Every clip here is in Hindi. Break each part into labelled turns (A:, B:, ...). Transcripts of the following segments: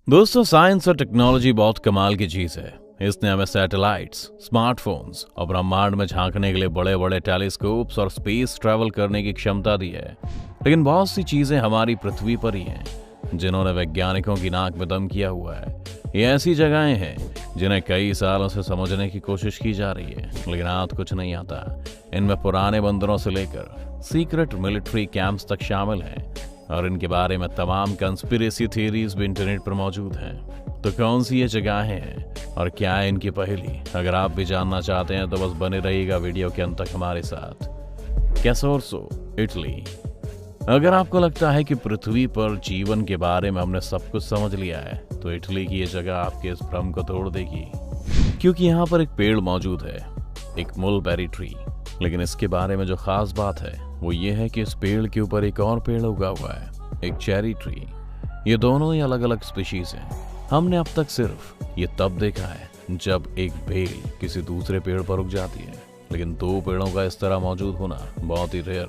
A: दोस्तों, साइंस और टेक्नोलॉजी बहुत कमाल की चीज है। इसने हमें सैटेलाइट्स, स्मार्टफोन्स और ब्रह्मांड में झांकने के लिए बड़े बड़े टेलीस्कोप्स और स्पेस ट्रैवल करने की क्षमता दी है। लेकिन बहुत सी चीजें हमारी पृथ्वी पर ही हैं जिन्होंने वैज्ञानिकों की नाक में दम किया हुआ है। ये ऐसी जगहें हैं जिन्हें कई सालों से समझने की कोशिश की जा रही है, लेकिन हाथ कुछ नहीं आता। इनमें पुराने बंदरों से लेकर सीक्रेट मिलिट्री कैंप्स तक शामिल हैं और इनके बारे में तमाम कंस्पिरेसी थ्योरीज भी इंटरनेट पर मौजूद हैं। तो कौन सी ये जगहें हैं और क्या है इनकी पहेली? अगर आप भी जानना चाहते हैं तो बस बने रहिएगा वीडियो के अंत तक हमारे साथ। कैसोर्सो, इटली। अगर आपको लगता है कि पृथ्वी पर जीवन के बारे में हमने सब कुछ समझ लिया है, तो इटली की ये जगह आपके इस भ्रम को तोड़ देगी, क्योंकि यहाँ पर एक पेड़ मौजूद है, एक मुलबेरी ट्री। लेकिन इसके बारे में जो खास बात है वो ये है कि इस पेड़ के ऊपर एक और पेड़ उगा हुआ है, एक चेरी ट्री। ये दोनों ही अलग अलग स्पीशीज हैं। हमने अब तक सिर्फ ये तब देखा है जब एक बेल किसी दूसरे पेड़ पर उग जाती है, लेकिन दो पेड़ों का इस तरह मौजूद होना बहुत ही रेयर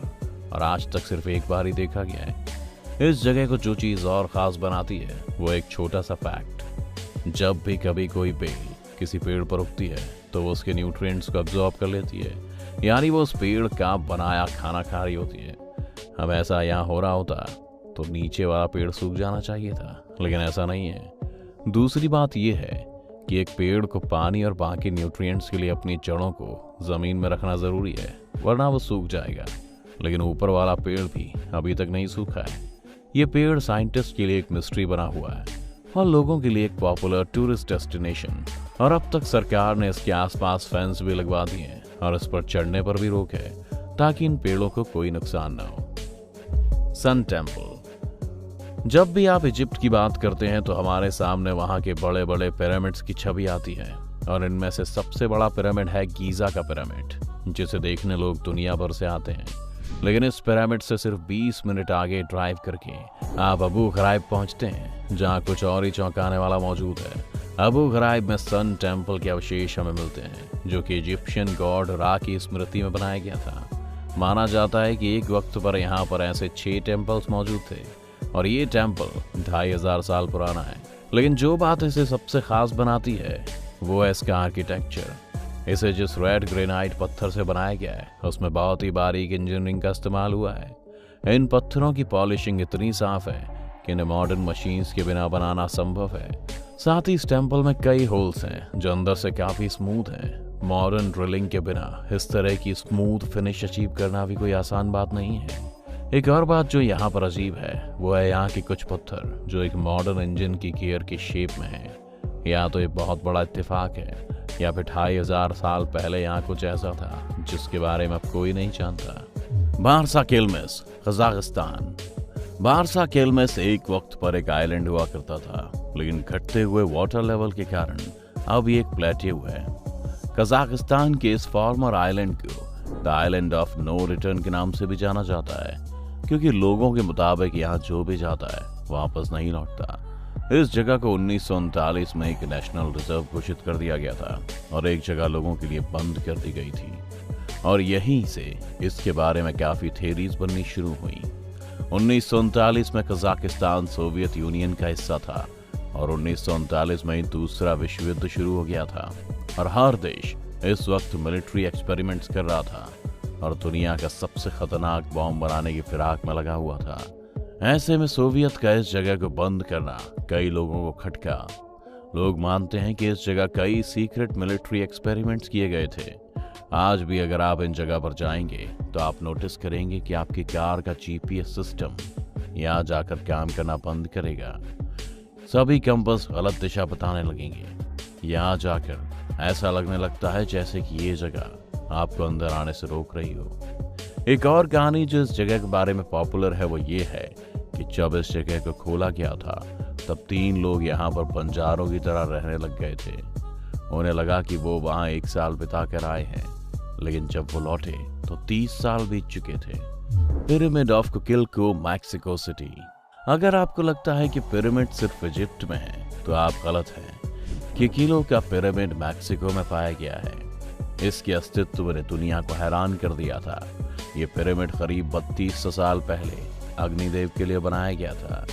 A: और आज तक सिर्फ एक बार ही देखा गया है। इस जगह को जो चीज और खास बनाती है वो एक छोटा सा फैक्ट। जब भी कभी कोई बेल किसी पेड़ पर उगती है तो वो उसके न्यूट्रिएंट्स को अब्जॉर्ब कर लेती है, यानी वो उस पेड़ का बनाया खाना खा रही होती है। अब ऐसा यहाँ हो रहा होता तो नीचे वाला पेड़ सूख जाना चाहिए था, लेकिन ऐसा नहीं है। दूसरी बात यह है कि एक पेड़ को पानी और बाकी न्यूट्रिएंट्स के लिए अपनी जड़ों को जमीन में रखना जरूरी है, वरना वो सूख जाएगा। लेकिन ऊपर वाला पेड़ भी अभी तक नहीं सूखा है। ये पेड़ साइंटिस्ट के लिए एक मिस्ट्री बना हुआ है और लोगों के लिए एक पॉपुलर टूरिस्ट डेस्टिनेशन। और अब तक सरकार ने इसके आसपास फेंस भी लगवा दिए हैं और इस पर चढ़ने पर भी रोक है ताकि इन पेड़ों को कोई नुकसान न हो। Sun temple. जब भी आप इजिप्ट की बात करते हैं तो हमारे सामने वहां के बड़े बड़े पिरामिड्स की छवि आती है और इनमें से सबसे बड़ा पिरामिड है गीजा का पिरामिड, जिसे देखने लोग दुनिया भर से आते हैं। लेकिन इस पिरामिड से सिर्फ 20 मिनट आगे ड्राइव करके आप अबू ग़राइब पहुंचते हैं, जहां कुछ और ही चौंकाने वाला मौजूद है। अबू ग़राइब में सन टेम्पल के अवशेष हमें मिलते हैं, जो कि इजिप्शियन गॉड रा की स्मृति में बनाया गया था। माना जाता है कि एक वक्त पर यहाँ पर ऐसे 6 टेम्पल्स मौजूद थे और ये टेम्पल 2500 साल पुराना है। लेकिन जो बात इसे सबसे खास बनाती है वो है इसका आर्किटेक्चर। इसे जिस रेड ग्रेनाइट पत्थर से बनाया गया है उसमें बहुत ही बारीक इंजीनियरिंग का इस्तेमाल हुआ है। इन पत्थरों की पॉलिशिंग इतनी साफ है कि इन्हें मॉडर्न मशीन्स के बिना बनाना संभव है। साथ ही इस टेम्पल में कई होल्स हैं जो अंदर से काफी स्मूथ हैं। मॉडर्न ड्रिलिंग के बिना इस तरह की स्मूथ फिनिश अचीव करना भी कोई आसान बात नहीं है। एक और बात जो यहाँ पर अजीब है वो है यहाँ के कुछ पत्थर जो एक मॉडर्न इंजन की गियर की शेप में है। या तो ये बहुत बड़ा इत्तेफाक है या फिर 2500 साल पहले यहाँ कुछ ऐसा था जिसके बारे में अब कोई नहीं जानता। Barsakelmes, Kazakhstan. Barsakelmes एक वक्त पर एक आइलैंड हुआ करता था, लेकिन घटते हुए वाटर लेवल के कारण अब ये एक प्लेट्यू है। कजाकिस्तान के इस फॉर्मर आइलैंड को the island of no return के नाम से भी जाना जाता है, क्योंकि लोगों के मुताबिक यहाँ जो भी जाता है वापस नहीं लौटता। इस जगह को 1939 में एक नेशनल रिजर्व घोषित कर दिया गया था और एक जगह लोगों के लिए बंद कर दी गई थी, और यहीं से इसके बारे में काफी थ्योरीज बननी शुरू हुई। 1939 में कजाकिस्तान सोवियत यूनियन का हिस्सा था और 1939 में ही दूसरा विश्व युद्ध शुरू हो गया था और हर देश इस वक्त मिलिट्री एक्सपेरिमेंट्स कर रहा था और दुनिया का सबसे खतरनाक बॉम्ब बनाने की फिराक में लगा हुआ था। ऐसे में सोवियत का इस जगह को बंद करना कई लोगों को खटका। लोग मानते हैं कि इस जगह कई सीक्रेट मिलिट्री एक्सपेरिमेंट्स किए गए थे। आज भी अगर आप इन जगह पर जाएंगे तो आप नोटिस करेंगे कि आपकी कार का जीपीएस सिस्टम यहाँ जाकर काम करना बंद करेगा। सभी कंपास गलत दिशा बताने लगेंगे। यहाँ जाकर ऐसा लगने लगता है जैसे कि ये जगह आपको अंदर आने से रोक रही हो। एक और कहानी जो इस जगह के बारे में पॉपुलर है वो ये है कि जब इस जगह को खोला गया था तब 3 लोग यहाँ पर बंजारों की तरह रहने लग गए थे। उन्हें लगा कि वो वहाँ 1 साल बिता कर आए हैं, लेकिन जब वो लौटे तो 30 साल बीत चुके थे। Pyramid of Cuicuilco, Mexico City. अगर आपको लगता है कि पिरामिड सिर्फ इजिप्ट में है तो आप गलत हैं। किकिलो का पिरामिड मैक्सिको में पाया गया है। इसके अस्तित्व ने दुनिया को हैरान कर दिया था। ये पिरामिड करीब 3200 साल पहले अग्निदेव के लिए बनाया गया था।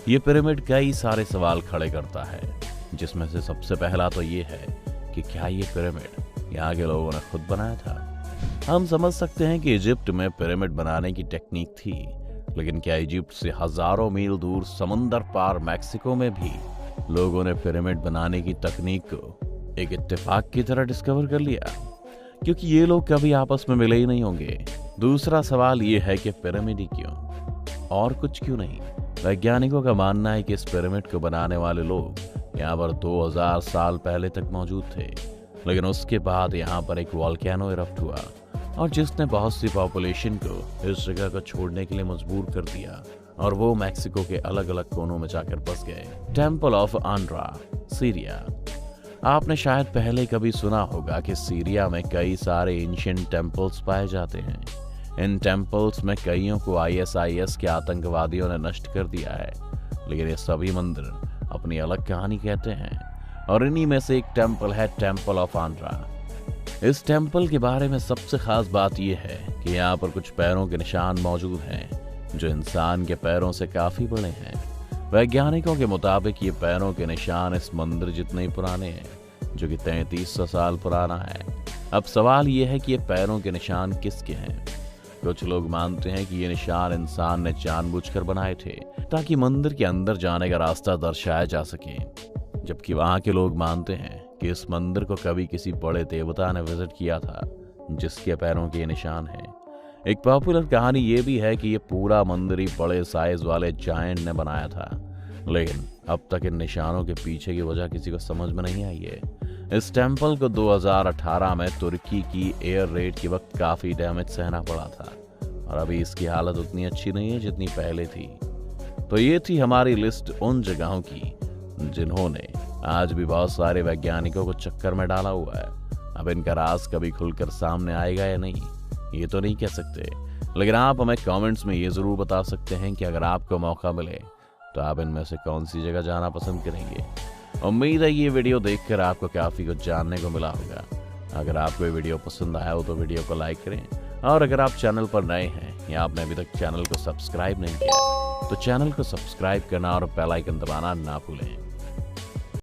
A: ये पिरामिड कई सारे सवाल खड़े करता है, जिसमें से सबसे पहला तो ये है कि क्या ये पिरामिड यहाँ के लोगों ने खुद बनाया था। हम समझ सकते हैं कि इजिप्ट में पिरामिड बनाने की टेक्निक थी, लेकिन क्या इजिप्ट से हजारों मील दूर समुंदर पार मैक्सिको में भी लोगों ने पिरामिड बनाने की तकनीक को एक इत्तेफाक की तरह डिस्कवर कर लिया? क्योंकि ये लोग कभी आपस में मिले ही नहीं होंगे। दूसरा सवाल ये है कि पिरामिड ही क्यों, और कुछ क्यों नहीं? वैज्ञानिकों का मानना है कि इस पिरामिड को बनाने वाले लोग यहाँ पर 2000 साल पहले तक मौजूद थे, लेकिन उसके बाद यहाँ पर एक वॉल्केनो इरप्ट हुआ और जिसने बहुत सी पॉपुलेशन को इस जगह को छोड़ने के लिए मजबूर कर दिया, और वो मैक्सिको के अलग अलग कोनों में जाकर बस गए। Temple of Ain Dara, Syria. आपने शायद पहले कभी सुना होगा कि सीरिया में कई सारे एंशिएंट टेम्पल्स पाए जाते हैं। इन टेम्पल्स में कईयों को ISIS के आतंकवादियों ने नष्ट कर दिया है, लेकिन ये सभी मंदिर अपनी अलग कहानी कहते हैं, और इन्हीं में से एक टेम्पल है टेम्पल ऑफ आंड्रा। इस टेम्पल के बारे में सबसे खास बात यह है कि यहाँ पर कुछ पैरों के निशान मौजूद हैं जो इंसान के पैरों से काफी बड़े हैं। वैज्ञानिकों के मुताबिक ये पैरों के निशान इस मंदिर जितने ही पुराने हैं, जो कि 3300 साल पुराना है। अब सवाल ये है कि ये पैरों के निशान किसके हैं? कुछ लोग मानते हैं कि ये निशान इंसान ने जानबूझकर बनाए थे ताकि मंदिर के अंदर जाने का रास्ता दर्शाया जा सके, जबकि वहां के लोग मानते हैं कि इस मंदिर को कभी किसी बड़े देवता ने विजिट किया था जिसके पैरों के निशान हैं। एक पॉपुलर कहानी ये भी है कि ये पूरा मंदिर ही बड़े साइज वाले जायंट ने बनाया था, लेकिन अब तक इन निशानों के पीछे की वजह किसी को समझ में नहीं आई है। इस टेम्पल को 2018 में तुर्की की एयर रेड के वक्त काफी डैमेज सहना पड़ा था, और अभी इसकी हालत उतनी अच्छी नहीं है जितनी पहले थी। तो ये थी हमारी लिस्ट उन जगहों की जिन्होंने आज भी बहुत सारे वैज्ञानिकों को चक्कर में डाला हुआ है। अब इनका राज कभी खुलकर सामने आएगा या नहीं, ये तो नहीं कह सकते, लेकिन आप हमें कमेंट्स में ये जरूर बता सकते हैं कि अगर आपको मौका मिले तो आप इनमें से कौन सी जगह जाना पसंद करेंगे। उम्मीद है ये वीडियो देखकर आपको काफी कुछ जानने को मिला होगा। अगर आपको ये वीडियो पसंद आया हो तो वीडियो को लाइक करें, और अगर आप चैनल पर नए हैं या आपने अभी तक चैनल को सब्सक्राइब नहीं किया तो चैनल को सब्सक्राइब करना और बेल आइकन दबाना ना भूलें।